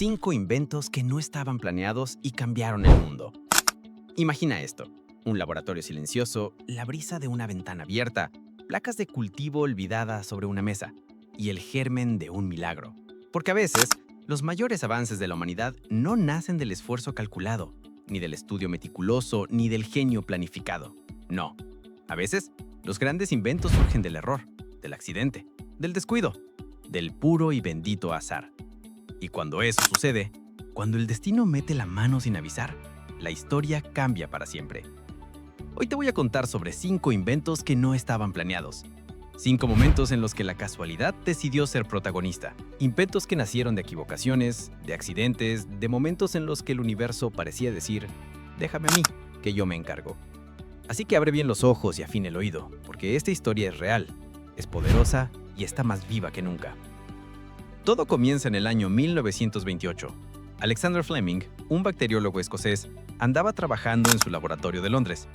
5 inventos que no estaban planeados y cambiaron el mundo. Imagina esto: un laboratorio silencioso, la brisa de una ventana abierta, placas de cultivo olvidadas sobre una mesa y el germen de un milagro. Porque a veces, los mayores avances de la humanidad no nacen del esfuerzo calculado, ni del estudio meticuloso, ni del genio planificado. No. A veces, los grandes inventos surgen del error, del accidente, del descuido, del puro y bendito azar. Y cuando eso sucede, cuando el destino mete la mano sin avisar, la historia cambia para siempre. Hoy te voy a contar sobre 5 inventos que no estaban planeados. 5 momentos en los que la casualidad decidió ser protagonista. Inventos que nacieron de equivocaciones, de accidentes, de momentos en los que el universo parecía decir: déjame a mí, que yo me encargo. Así que abre bien los ojos y afina el oído, porque esta historia es real, es poderosa y está más viva que nunca. Todo comienza en el año 1928. Alexander Fleming, un bacteriólogo escocés, andaba trabajando en su laboratorio de Londres.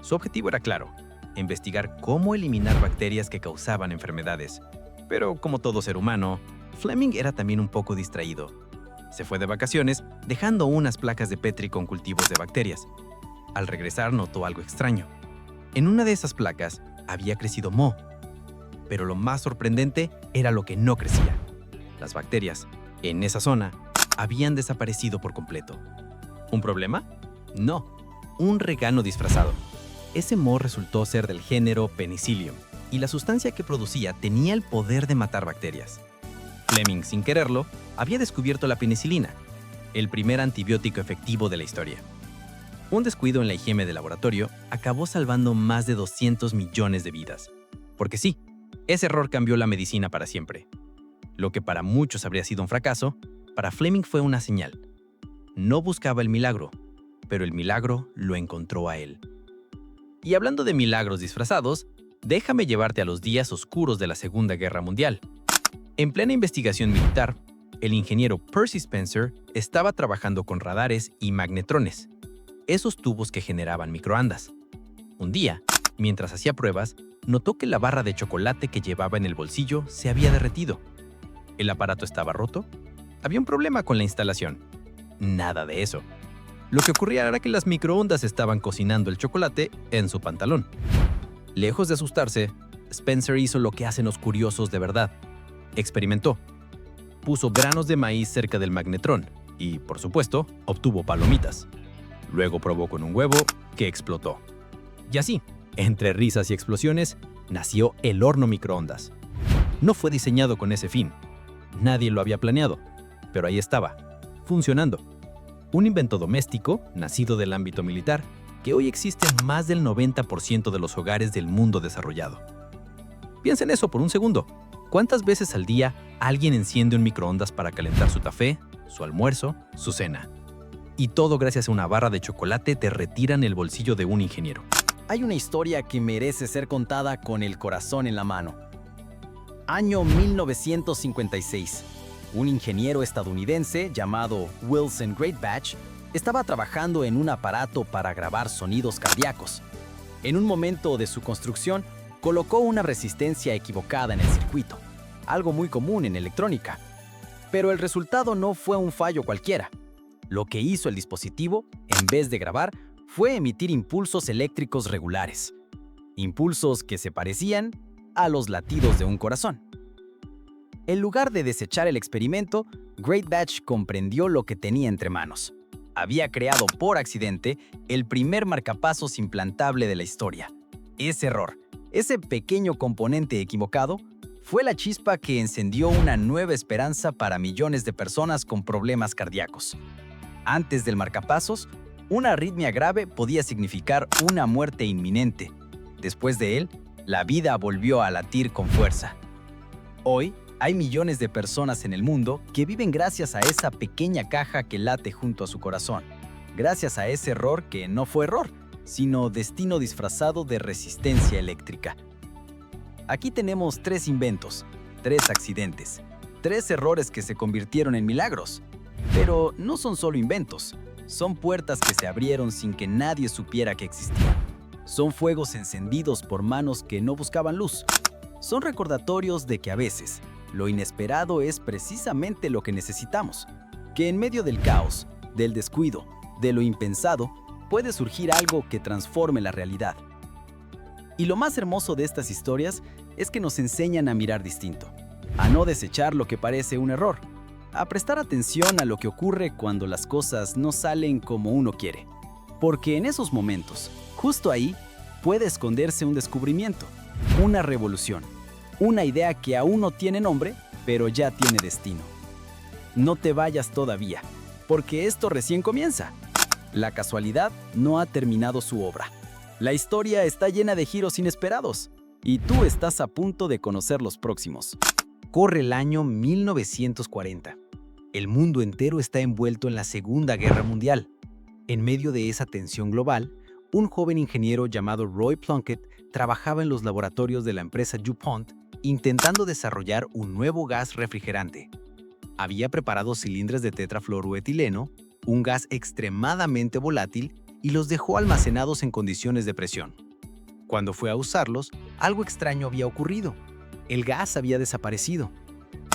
Su objetivo era claro: investigar cómo eliminar bacterias que causaban enfermedades. Pero como todo ser humano, Fleming era también un poco distraído. Se fue de vacaciones, dejando unas placas de Petri con cultivos de bacterias. Al regresar notó algo extraño. En una de esas placas había crecido moho. Pero lo más sorprendente era lo que no crecía. Las bacterias, en esa zona, habían desaparecido por completo. ¿Un problema? No, un regalo disfrazado. Ese moho resultó ser del género Penicillium, y la sustancia que producía tenía el poder de matar bacterias. Fleming, sin quererlo, había descubierto la penicilina, el primer antibiótico efectivo de la historia. Un descuido en la higiene del laboratorio acabó salvando más de 200 millones de vidas. Porque sí, ese error cambió la medicina para siempre. Lo que para muchos habría sido un fracaso, para Fleming fue una señal. No buscaba el milagro, pero el milagro lo encontró a él. Y hablando de milagros disfrazados, déjame llevarte a los días oscuros de la Segunda Guerra Mundial. En plena investigación militar, el ingeniero Percy Spencer estaba trabajando con radares y magnetrones, esos tubos que generaban microondas. Un día, mientras hacía pruebas, notó que la barra de chocolate que llevaba en el bolsillo se había derretido. ¿El aparato estaba roto? Había un problema con la instalación. Nada de eso. Lo que ocurría era que las microondas estaban cocinando el chocolate en su pantalón. Lejos de asustarse, Spencer hizo lo que hacen los curiosos de verdad. Experimentó. Puso granos de maíz cerca del magnetrón y, por supuesto, obtuvo palomitas. Luego probó con un huevo que explotó. Y así, entre risas y explosiones, nació el horno microondas. No fue diseñado con ese fin. Nadie lo había planeado, pero ahí estaba, funcionando. Un invento doméstico, nacido del ámbito militar, que hoy existe en más del 90% de los hogares del mundo desarrollado. Piensa en eso por un segundo. ¿Cuántas veces al día alguien enciende un microondas para calentar su café, su almuerzo, su cena? Y todo gracias a una barra de chocolate derretida en el bolsillo de un ingeniero. Hay una historia que merece ser contada con el corazón en la mano. Año 1956. Un ingeniero estadounidense llamado Wilson Greatbatch estaba trabajando en un aparato para grabar sonidos cardíacos. En un momento de su construcción, colocó una resistencia equivocada en el circuito, algo muy común en electrónica. Pero el resultado no fue un fallo cualquiera. Lo que hizo el dispositivo, en vez de grabar, fue emitir impulsos eléctricos regulares. Impulsos que se parecían a los latidos de un corazón. En lugar de desechar el experimento, Greatbatch comprendió lo que tenía entre manos. Había creado por accidente el primer marcapasos implantable de la historia. Ese error, ese pequeño componente equivocado, fue la chispa que encendió una nueva esperanza para millones de personas con problemas cardíacos. Antes del marcapasos, una arritmia grave podía significar una muerte inminente. Después de él, la vida volvió a latir con fuerza. Hoy, hay millones de personas en el mundo que viven gracias a esa pequeña caja que late junto a su corazón. Gracias a ese error que no fue error, sino destino disfrazado de resistencia eléctrica. Aquí tenemos 3 inventos, 3 accidentes, 3 errores que se convirtieron en milagros. Pero no son solo inventos, son puertas que se abrieron sin que nadie supiera que existían. Son fuegos encendidos por manos que no buscaban luz. Son recordatorios de que a veces lo inesperado es precisamente lo que necesitamos. que en medio del caos, del descuido, de lo impensado, puede surgir algo que transforme la realidad. Y lo más hermoso de estas historias es que nos enseñan a mirar distinto, a no desechar lo que parece un error, a prestar atención a lo que ocurre cuando las cosas no salen como uno quiere. Porque en esos momentos, justo ahí, puede esconderse un descubrimiento, una revolución, una idea que aún no tiene nombre, pero ya tiene destino. No te vayas todavía, porque esto recién comienza. La casualidad no ha terminado su obra. La historia está llena de giros inesperados, y tú estás a punto de conocer los próximos. Corre el año 1940. El mundo entero está envuelto en la Segunda Guerra Mundial. En medio de esa tensión global, un joven ingeniero llamado Roy Plunkett trabajaba en los laboratorios de la empresa DuPont intentando desarrollar un nuevo gas refrigerante. Había preparado cilindros de tetrafluoroetileno, un gas extremadamente volátil, y los dejó almacenados en condiciones de presión. Cuando fue a usarlos, algo extraño había ocurrido. El gas había desaparecido.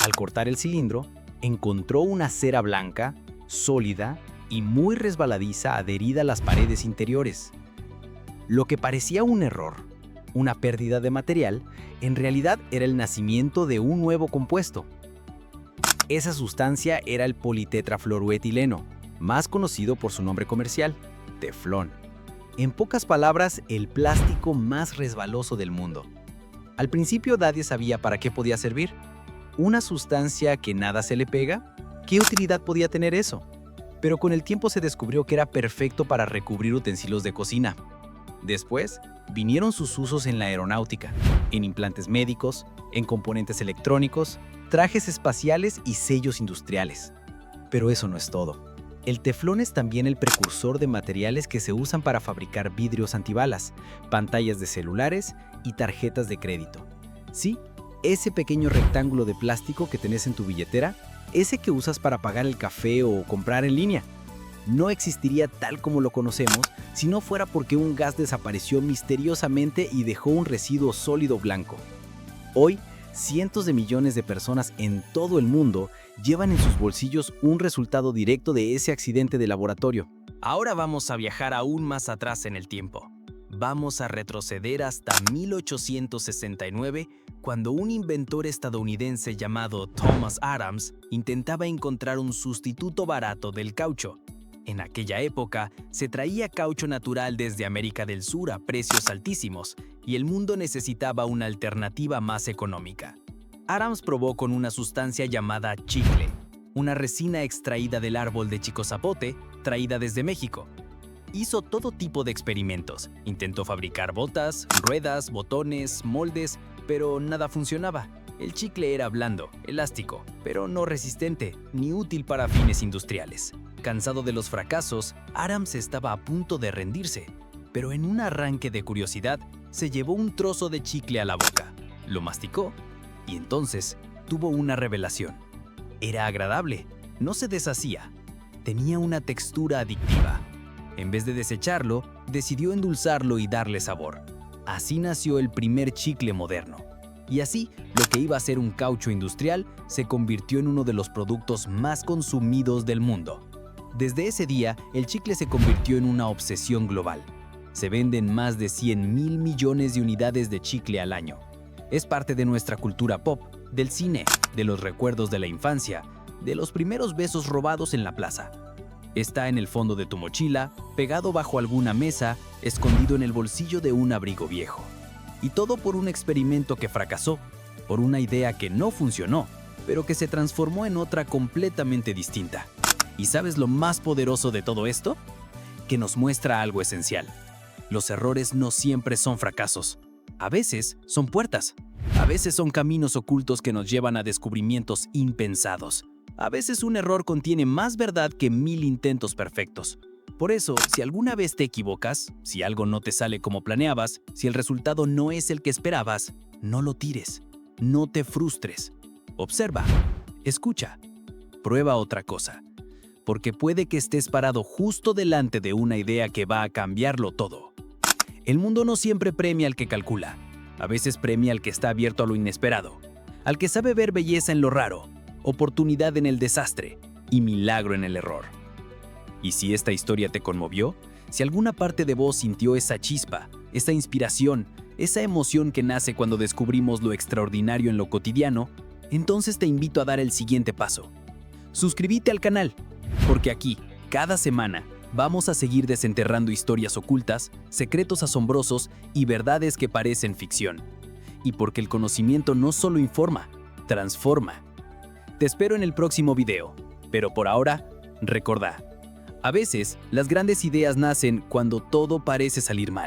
Al cortar el cilindro, encontró una cera blanca, sólida y muy resbaladiza adherida a las paredes interiores. Lo que parecía un error, una pérdida de material, en realidad era el nacimiento de un nuevo compuesto. Esa sustancia era el politetrafluoroetileno, más conocido por su nombre comercial, teflón. En pocas palabras, el plástico más resbaloso del mundo. Al principio nadie sabía para qué podía servir. ¿Una sustancia que nada se le pega? ¿Qué utilidad podía tener eso? Pero con el tiempo se descubrió que era perfecto para recubrir utensilios de cocina. Después, vinieron sus usos en la aeronáutica, en implantes médicos, en componentes electrónicos, trajes espaciales y sellos industriales. Pero eso no es todo. El teflón es también el precursor de materiales que se usan para fabricar vidrios antibalas, pantallas de celulares y tarjetas de crédito. Sí, ese pequeño rectángulo de plástico que tenés en tu billetera, ese que usas para pagar el café o comprar en línea, no existiría tal como lo conocemos si no fuera porque un gas desapareció misteriosamente y dejó un residuo sólido blanco. Hoy, cientos de millones de personas en todo el mundo llevan en sus bolsillos un resultado directo de ese accidente de laboratorio. Ahora vamos a viajar aún más atrás en el tiempo. Vamos a retroceder hasta 1869, cuando un inventor estadounidense llamado Thomas Adams intentaba encontrar un sustituto barato del caucho. En aquella época, se traía caucho natural desde América del Sur a precios altísimos, y el mundo necesitaba una alternativa más económica. Adams probó con una sustancia llamada chicle, una resina extraída del árbol de chicozapote, traída desde México. Hizo todo tipo de experimentos. Intentó fabricar botas, ruedas, botones, moldes, pero nada funcionaba. El chicle era blando, elástico, pero no resistente, ni útil para fines industriales. Cansado de los fracasos, Adams estaba a punto de rendirse, pero en un arranque de curiosidad, se llevó un trozo de chicle a la boca, lo masticó, y entonces tuvo una revelación. Era agradable, no se deshacía, tenía una textura adictiva. En vez de desecharlo, decidió endulzarlo y darle sabor. Así nació el primer chicle moderno. Y así, lo que iba a ser un caucho industrial se convirtió en uno de los productos más consumidos del mundo. Desde ese día, el chicle se convirtió en una obsesión global. Se venden más de 100.000 millones de unidades de chicle al año. Es parte de nuestra cultura pop, del cine, de los recuerdos de la infancia, de los primeros besos robados en la plaza. Está en el fondo de tu mochila, pegado bajo alguna mesa, escondido en el bolsillo de un abrigo viejo. Y todo por un experimento que fracasó, por una idea que no funcionó, pero que se transformó en otra completamente distinta. ¿Y sabes lo más poderoso de todo esto? Que nos muestra algo esencial. Los errores no siempre son fracasos. A veces son puertas. A veces son caminos ocultos que nos llevan a descubrimientos impensados. A veces un error contiene más verdad que 1000 intentos perfectos. Por eso, si alguna vez te equivocas, si algo no te sale como planeabas, si el resultado no es el que esperabas, no lo tires, no te frustres. Observa, escucha, prueba otra cosa. Porque puede que estés parado justo delante de una idea que va a cambiarlo todo. El mundo no siempre premia al que calcula. A veces premia al que está abierto a lo inesperado, al que sabe ver belleza en lo raro, oportunidad en el desastre, y milagro en el error. Y si esta historia te conmovió, si alguna parte de vos sintió esa chispa, esa inspiración, esa emoción que nace cuando descubrimos lo extraordinario en lo cotidiano, entonces te invito a dar el siguiente paso. Suscríbete al canal, porque aquí, cada semana, vamos a seguir desenterrando historias ocultas, secretos asombrosos y verdades que parecen ficción. Y porque el conocimiento no solo informa, transforma. Te espero en el próximo video, pero por ahora, recordá, a veces las grandes ideas nacen cuando todo parece salir mal.